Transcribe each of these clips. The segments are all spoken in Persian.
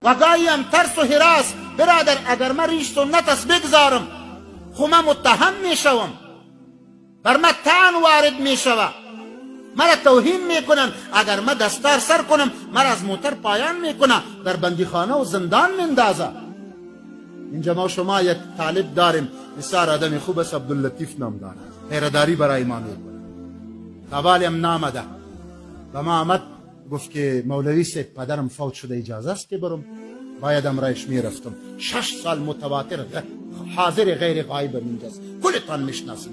و گاهی هم ترس و هراس. برادر اگر من ریش سنت است بگذارم خو من متهم میشوم، بر من طعن وارد میشود، مرا توهین میکنن. اگر من دستار سر کنم مرا از موتر پایان میکنه، در بندیخانه و زندان میندازه. اینجا ما شما یک طالب داریم بسیار آدم خوب است، عبداللطیف نام داره، پیرداری برای ما میکنه. قبالی هم نامده و ما آمد گفت که مولوی صاحب پدرم فوت شده، اجازه است که برم؟ باید امرایش میرفتم. 6 سال متواتر حاضر غیر غایب اینجاست، کلتان میشناسیم.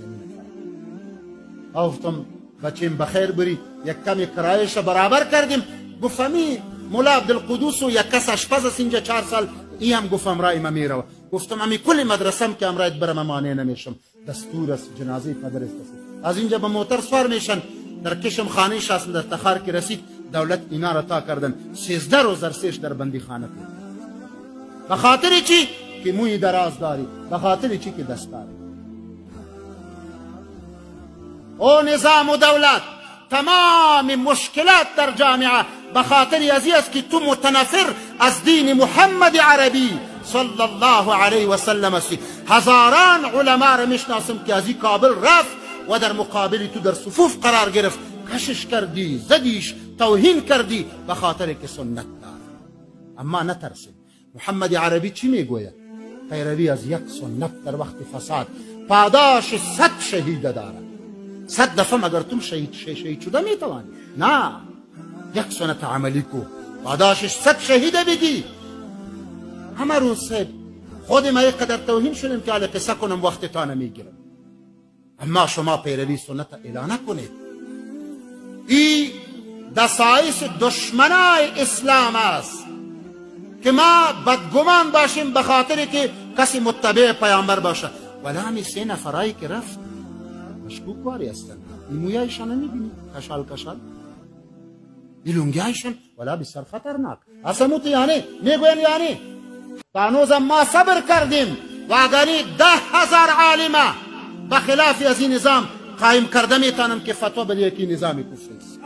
گفتم بچیم بخیر بری، یک کمی کرایش برابر کردیم. گفتمی مولا عبدالقدوس و یک کس اشپز است اینجا 4 سال، این هم گفت امرای ما میره. گفتم امی کل مدرسم که امرایت برم مانع نمیشم، دستور است، جنازه پدر است. از اینجا به موتر سوار میشن، در کشم خانه شاست در تخار که رسید دولت اینا را تا کردن 13 روز درسش در بندی خانه بود. به خاطر چی؟ که موی دراز داری، به خاطر چی؟ که دستار. او نظام و دولت تمام مشکلات در جامعه به خاطر ازی است که تو متنفر از دین محمد عربی صلی الله علیه و سلم است. هزاران علما را میشناسم که از این کابل رفت و در مقابل تو در صفوف قرار گرفت، کشش کردی، زدیش، توهین کردی به خاطر که سنت دار. اما نترسید. محمد عربی چی میگوید؟ پیروی از یک سنت در وقت فساد پاداش 100 شهید دارد. 100 دفعه مگر تم شهید شده میتوانی؟ نه، یک سنت عملی کو، پاداشش 100 شهید بگی. همه روز صاحب خود ما یک قدر توهین شدیم که حالا قصه کنم وقت تا نمیگیرم. اما شما پیروی سنت اعلان نکنید. این دسایس دشمنای اسلام است که ما بدگمان باشیم به خاطر که کسی متبع پیامبر باشه. ولی همی 3 نفرایی که رفت مشکوک واری هستند. این مویایشان نمیبینی کشال این لنگیایشان ولی بسیار خطرناک. اصموت یعنی میگوین یعنی تانوزم ما صبر کردیم و اگری 10,000 عالمه بخلاف از این نظام قایم کرده میتونم که فتوا بده که نظام کفری است.